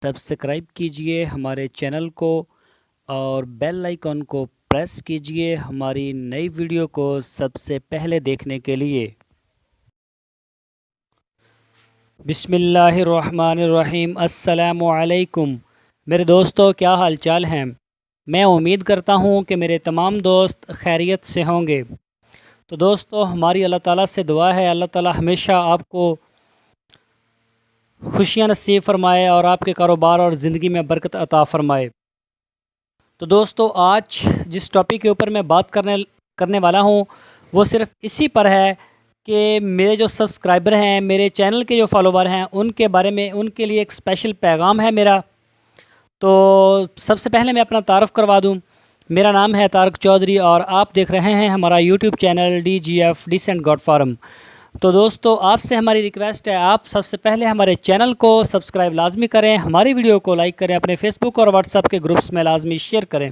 Subscribe कीजिए हमारे channel को और बेल आइकन को प्रेस कीजिए हमारी नई वीडियो को सबसे पहले देखने के लिए। बिस्मिल्लाहिर्रहमानिर्रहीम। अस्सलामु अलैकुम। मेरे दोस्तों, क्या हाल चाल हैं? मैं उम्मीद करता हूँ कि मेरे तमाम दोस्त खैरियत से होंगे। तो दोस्तों, हमारी अल्लाह ताला से दुआ है, अल्लाह ताला हमेशा आपको खुशियाँ नसीब फरमाए और आपके कारोबार और ज़िंदगी में बरकत अता फ़रमाए। तो दोस्तों, आज जिस टॉपिक के ऊपर मैं बात करने वाला हूँ वो सिर्फ़ इसी पर है कि मेरे जो सब्सक्राइबर हैं, मेरे चैनल के जो फॉलोवर हैं, उनके बारे में उनके लिए एक स्पेशल पैगाम है मेरा। तो सबसे पहले मैं अपना तारुफ़ करवा दूँ। मेरा नाम है तारक चौधरी और आप देख रहे हैं हमारा YouTube channel DGF Decent Goat Farm. तो दोस्तों, आपसे हमारी रिक्वेस्ट है, आप सबसे पहले हमारे चैनल को सब्सक्राइब लाजमी करें, हमारी वीडियो को लाइक करें, अपने फेसबुक और व्हाट्सएप के ग्रुप्स में लाजमी शेयर करें।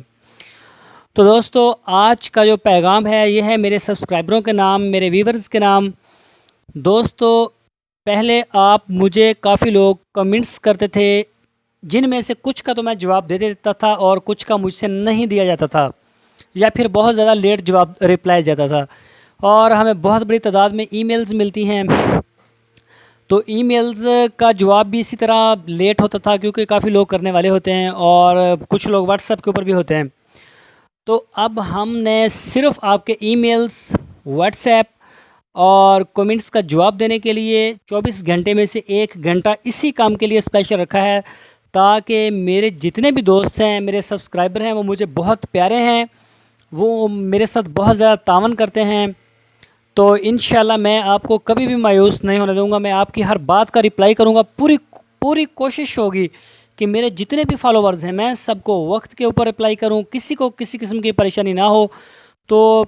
तो दोस्तों, आज का जो पैगाम है ये है मेरे सब्सक्राइबरों के नाम, मेरे व्यूवर्स के नाम। दोस्तों, पहले आप मुझे काफ़ी लोग कमेंट्स करते थे, जिनमें से कुछ का तो मैं जवाब दे देता था और कुछ का मुझसे नहीं दिया जाता था, या फिर बहुत ज़्यादा लेट जवाब रिप्लाई जाता था। और हमें बहुत बड़ी तादाद में ईमेल्स मिलती हैं, तो ईमेल्स का जवाब भी इसी तरह लेट होता था, क्योंकि काफ़ी लोग करने वाले होते हैं और कुछ लोग व्हाट्सएप के ऊपर भी होते हैं। तो अब हमने सिर्फ़ आपके ईमेल्स, व्हाट्सएप और कमेंट्स का जवाब देने के लिए 24 घंटे में से 1 घंटा इसी काम के लिए स्पेशल रखा है, ताकि मेरे जितने भी दोस्त हैं, मेरे सब्सक्राइबर हैं, वो मुझे बहुत प्यारे हैं, वो मेरे साथ बहुत ज़्यादा तावन करते हैं। तो इंशाल्लाह मैं आपको कभी भी मायूस नहीं होने दूंगा, मैं आपकी हर बात का रिप्लाई करूंगा। पूरी पूरी कोशिश होगी कि मेरे जितने भी फॉलोवर्स हैं, मैं सबको वक्त के ऊपर रिप्लाई करूं, किसी को किसी किस्म की परेशानी ना हो। तो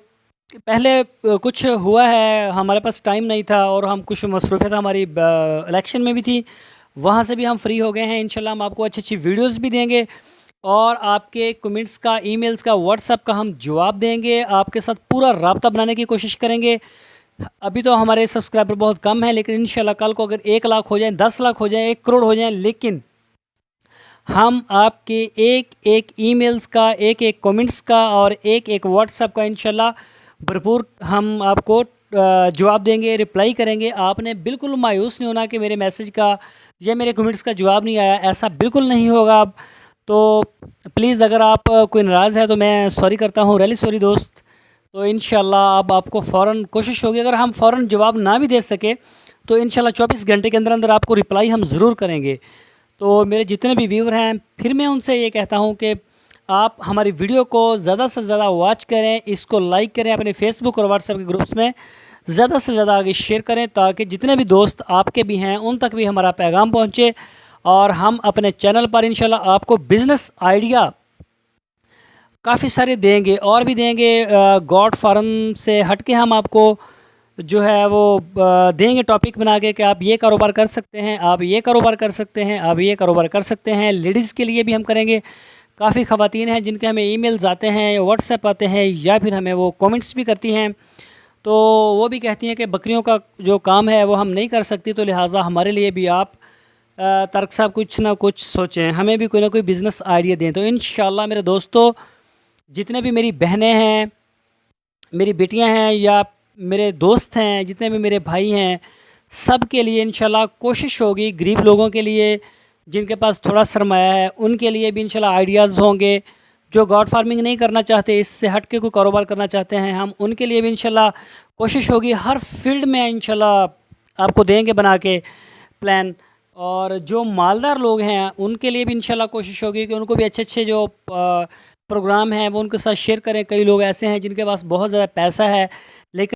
पहले कुछ हुआ है, हमारे पास टाइम नहीं था और हम कुछ मसरूफियत हमारी इलेक्शन में भी थी, वहाँ से भी हम फ्री हो गए हैं। इंशाल्लाह हम आपको अच्छी अच्छी वीडियोज़ भी देंगे और आपके कमेंट्स का, ईमेल्स का, व्हाट्सएप का हम जवाब देंगे, आपके साथ पूरा राब्ता बनाने की कोशिश करेंगे। अभी तो हमारे सब्सक्राइबर बहुत कम हैं, लेकिन इंशाल्लाह कल को अगर 1 लाख हो जाएं, 10 लाख हो जाएं, 1 करोड़ हो जाएं, लेकिन हम आपके एक एक ईमेल्स का, एक एक कमेंट्स का और एक एक व्हाट्सएप का इंशाल्लाह भरपूर हम आपको जवाब देंगे, रिप्लाई करेंगे। आपने बिल्कुल मायूस नहीं होना कि मेरे मैसेज का या मेरे कमेंट्स का जवाब नहीं आया, ऐसा बिल्कुल नहीं होगा अब। तो प्लीज़, अगर आप कोई नाराज़ है तो मैं सॉरी करता हूँ, रियली सॉरी दोस्त। तो इंशाल्लाह अब आपको फ़ौरन कोशिश होगी, अगर हम फ़ौरन जवाब ना भी दे सके तो इंशाल्लाह 24 घंटे के अंदर अंदर आपको रिप्लाई हम ज़रूर करेंगे। तो मेरे जितने भी व्यूवर हैं, फिर मैं उनसे ये कहता हूँ कि आप हमारी वीडियो को ज़्यादा से ज़्यादा वॉच करें, इसको लाइक करें, अपने फेसबुक और व्हाट्सएप के ग्रुप्स में ज़्यादा से ज़्यादा आगे शेयर करें, ताकि जितने भी दोस्त आपके भी हैं उन तक भी हमारा पैगाम पहुँचे और हम अपने चैनल पर इंशाल्लाह आपको बिज़नेस आइडिया काफ़ी सारे देंगे और भी देंगे। गॉड फार्म से हट के हम आपको जो है वो देंगे टॉपिक बना के कि आप ये कारोबार कर सकते हैं, आप ये कारोबार कर सकते हैं, आप ये कारोबार कर सकते हैं। लेडीज़ के लिए भी हम करेंगे। काफ़ी ख़वातीन हैं जिनके हमें ईमेल्स आते हैं, व्हाट्सएप आते हैं, या फिर हमें वो कमेंट्स भी करती हैं, तो वो भी कहती हैं कि बकरियों का जो काम है वो हम नहीं कर सकती, तो लिहाजा हमारे लिए भी आप तारक साहब कुछ ना कुछ सोचें, हमें भी कोई ना कोई बिज़नेस आइडिया दें। तो इंशाल्लाह मेरे दोस्तों, जितने भी मेरी बहनें हैं, मेरी बेटियां हैं, या मेरे दोस्त हैं, जितने भी मेरे भाई हैं, सब के लिए इंशाल्लाह कोशिश होगी। गरीब लोगों के लिए, जिनके पास थोड़ा सरमाया है, उनके लिए भी इंशाल्लाह आइडियाज़ होंगे। जो गॉड फार्मिंग नहीं करना चाहते, इससे हट के कोई कारोबार करना चाहते हैं, हम उनके लिए भी इंशाल्लाह कोशिश होगी। हर फील्ड में इंशाल्लाह आपको देंगे बना के प्लान। और जो मालदार लोग हैं उनके लिए भी इंशाल्लाह कोशिश होगी कि उनको भी अच्छे अच्छे जो प्रोग्राम हैं वो उनके साथ शेयर करें। कई लोग ऐसे हैं जिनके पास बहुत ज़्यादा पैसा है, लेकिन